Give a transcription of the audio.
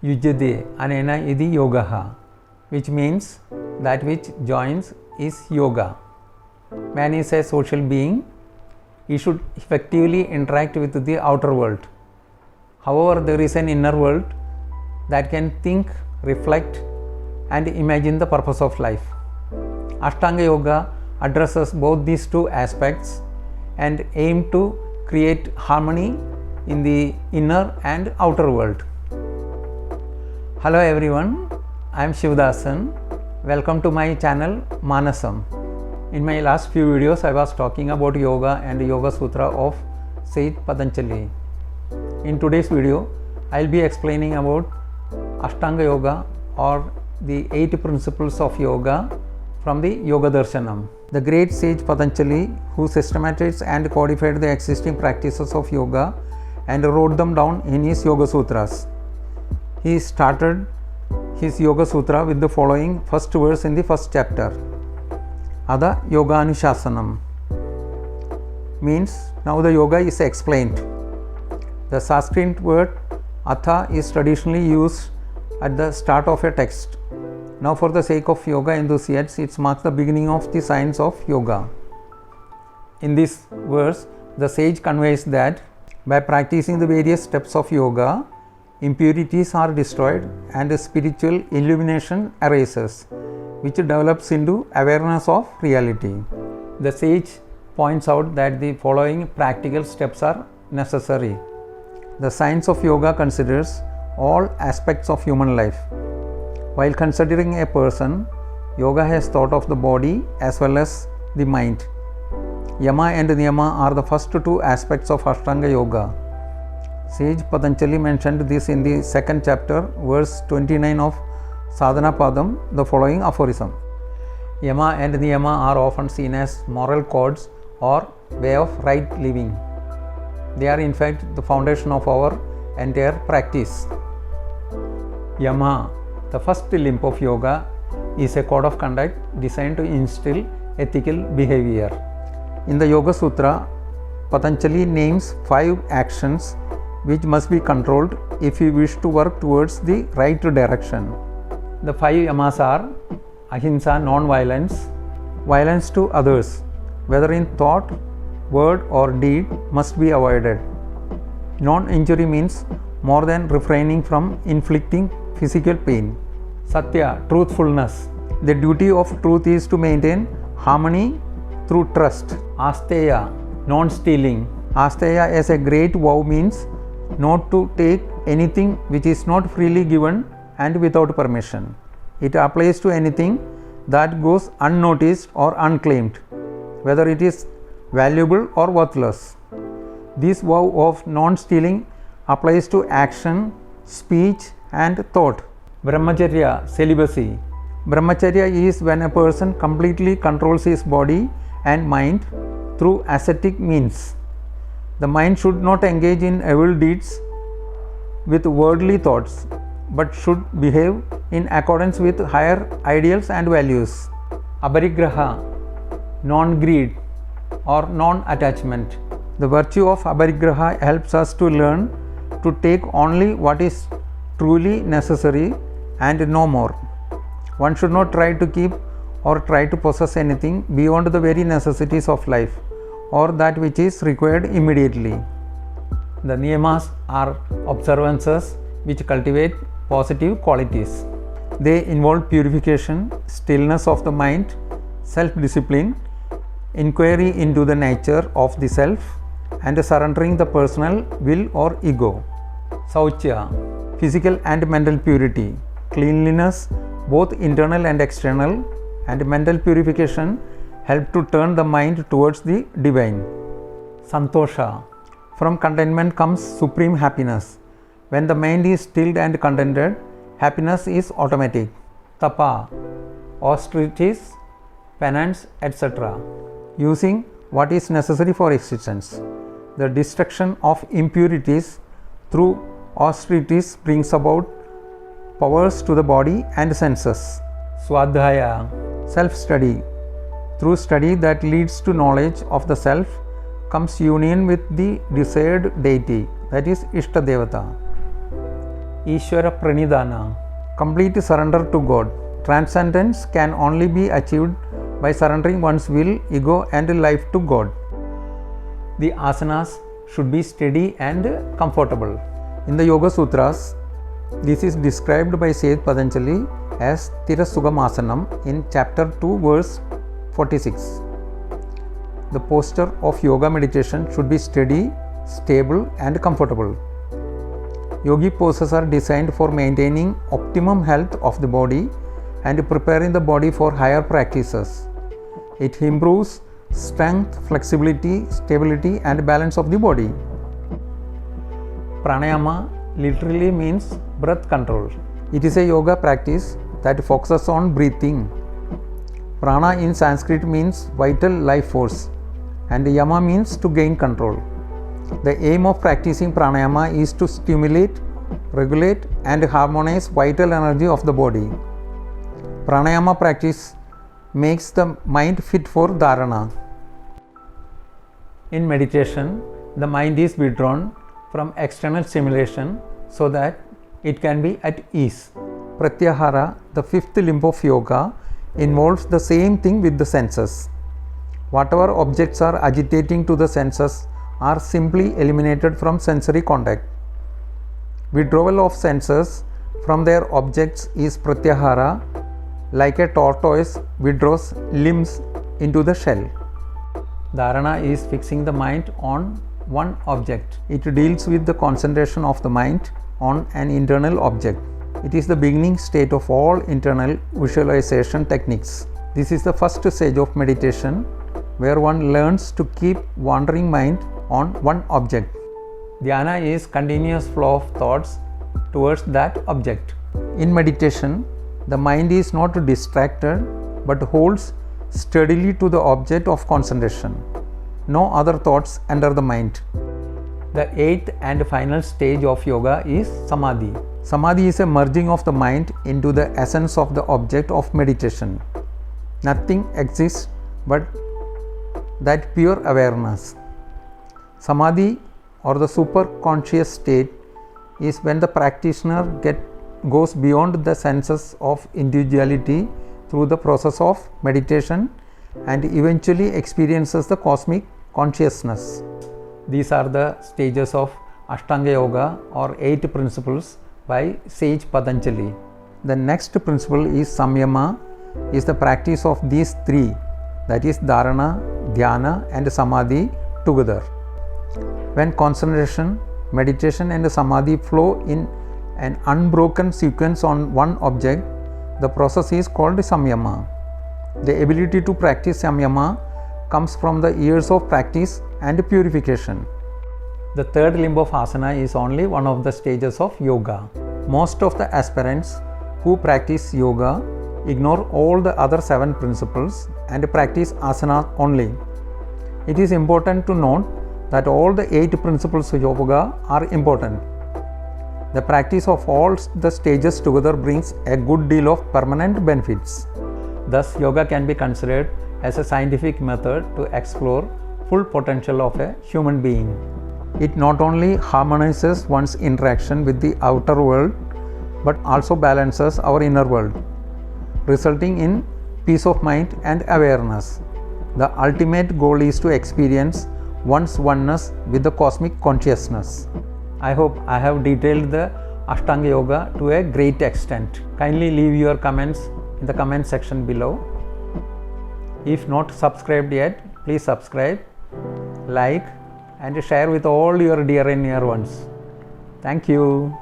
YujyateAnenaItiYogaḥ, which means that which joins is yoga. Man is a social being. He should effectively interact with the outer world. However, there is an inner world that can think, reflect, and imagine the purpose of life. Ashtanga Yoga addresses both these two aspects and aim to create harmony in the inner and outer world. Hello everyone, I am Sivadasan. Welcome to my channel Maanasam. In my last few videos, I was talking about yoga and Yoga Sutra of Sage Patanjali. In today's video, I will be explaining about Ashtanga Yoga or the 8 principles of yoga from the Yogadarsanam. The great sage Patanjali, who systematized and codified the existing practices of yoga and wrote them down in his Yoga Sutras. He started his Yoga Sutra with the following first verse in the first chapter. Ada Yogadarsanam means now the yoga is explained. The Sanskrit word atha is traditionally used at the start of a text. Now for the sake of yoga enthusiasts, it marks the beginning of the science of yoga. In this verse, the sage conveys that by practicing the various steps of yoga, impurities are destroyed and spiritual illumination arises, which develops into awareness of reality. The sage points out that the following practical steps are necessary. The science of yoga considers all aspects of human life. While considering a person, yoga has thought of the body as well as the mind. Yama and Niyama are the first two aspects of Ashtanga Yoga. Sage Patanjali mentioned this in the second chapter, verse 29 of Sadhana Padam, the following aphorism. Yama and Niyama are often seen as moral codes or way of right living. They are in fact the foundation of our entire practice. Yama, the first limb of yoga, is a code of conduct designed to instill ethical behavior. In the Yoga Sutra, Patanjali names 5 actions which must be controlled if we wish to work towards the right direction. The 5 yamas are ahimsa, non-violence, violence to others, whether in thought, word or deed, must be avoided. Non-injury means more than refraining from inflicting physical pain. Satya, truthfulness. The duty of truth is to maintain harmony through trust. Asteya, non-stealing. Asteya as a great vow means not to take anything which is not freely given and without permission. It applies to anything that goes unnoticed or unclaimed, whether it is valuable or worthless. This vow of non-stealing applies to action, speech and thought. Brahmacharya, celibacy. Brahmacharya is when a person completely controls his body and mind through ascetic means. The mind should not engage in evil deeds with worldly thoughts, but should behave in accordance with higher ideals and values. Aparigraha, non-greed or non-attachment. The virtue of aparigraha helps us to learn to take only what is truly necessary and no more. One should not try to keep or try to possess anything beyond the very necessities of life or that which is required immediately. The niyamas are observances which cultivate positive qualities. They involve purification, stillness of the mind, self-discipline, inquiry into the nature of the self, and surrendering the personal will or ego. Sauchya, physical and mental purity, cleanliness, both internal and external, and mental purification help to turn the mind towards the divine. Santosha, from contentment comes supreme happiness. When the mind is stilled and contented, happiness is automatic. Tapa, austerities, penance, etc. Using what is necessary for existence. The destruction of impurities through austerities brings about powers to the body and senses. Swadhyaya, self-study. Through study that leads to knowledge of the self comes union with the desired deity, that is Ishta Devata. Ishvara Pranidhana, complete surrender to God. Transcendence can only be achieved by surrendering one's will, ego and life to God. The asanas should be steady and comfortable. In the Yoga Sutras, this is described by Sage Patanjali as Tirasukhamasanam in chapter 2 verse 46. The posture of yoga meditation should be steady, stable and comfortable. Yogi poses are designed for maintaining optimum health of the body and preparing the body for higher practices. It improves strength, flexibility, stability and balance of the body. Pranayama literally means breath control. It is a yoga practice that focuses on breathing. Prana in Sanskrit means vital life force and yama means to gain control. The aim of practicing pranayama is to stimulate, regulate and harmonize vital energy of the body. Pranayama practice makes the mind fit for dharana. In meditation, the mind is withdrawn from external stimulation so that it can be at ease. Pratyahara, the fifth limb of yoga, involves the same thing with the senses. Whatever objects are agitating to the senses are simply eliminated from sensory contact. Withdrawal of senses from their objects is pratyahara, like a tortoise withdraws limbs into the shell. Dharana is fixing the mind on one object. It deals with the concentration of the mind on an internal object. It is the beginning state of all internal visualization techniques. This is the first stage of meditation where one learns to keep wandering mind on one object. Dhyana is continuous flow of thoughts towards that object. In meditation, the mind is not distracted but holds steadily to the object of concentration. No other thoughts enter the mind. The eighth and final stage of yoga is Samadhi. Samadhi is a merging of the mind into the essence of the object of meditation. Nothing exists but that pure awareness. Samadhi or the super conscious state is when the practitioner goes beyond the senses of individuality through the process of meditation and eventually experiences the cosmic consciousness. These are the stages of Ashtanga Yoga or 8 principles by Sage Patanjali. The next principle is Samyama, is the practice of these 3, that is Dharana, Dhyana and Samadhi together. When concentration, meditation and Samadhi flow in an unbroken sequence on one object, the process is called Samyama. The ability to practice Samyama comes from the years of practice and purification. The third limb of asana is only one of the stages of yoga. Most of the aspirants who practice yoga ignore all the other 7 principles and practice asana only. It is important to note that all the 8 principles of yoga are important. The practice of all the stages together brings a good deal of permanent benefits. Thus, yoga can be considered as a scientific method to explore full potential of a human being. It not only harmonizes one's interaction with the outer world, but also balances our inner world, resulting in peace of mind and awareness. The ultimate goal is to experience one's oneness with the cosmic consciousness. I hope I have detailed the Ashtanga Yoga to a great extent. Kindly leave your comments in the comment section below. If not subscribed yet, please subscribe, like and share with all your dear and near ones. Thank you.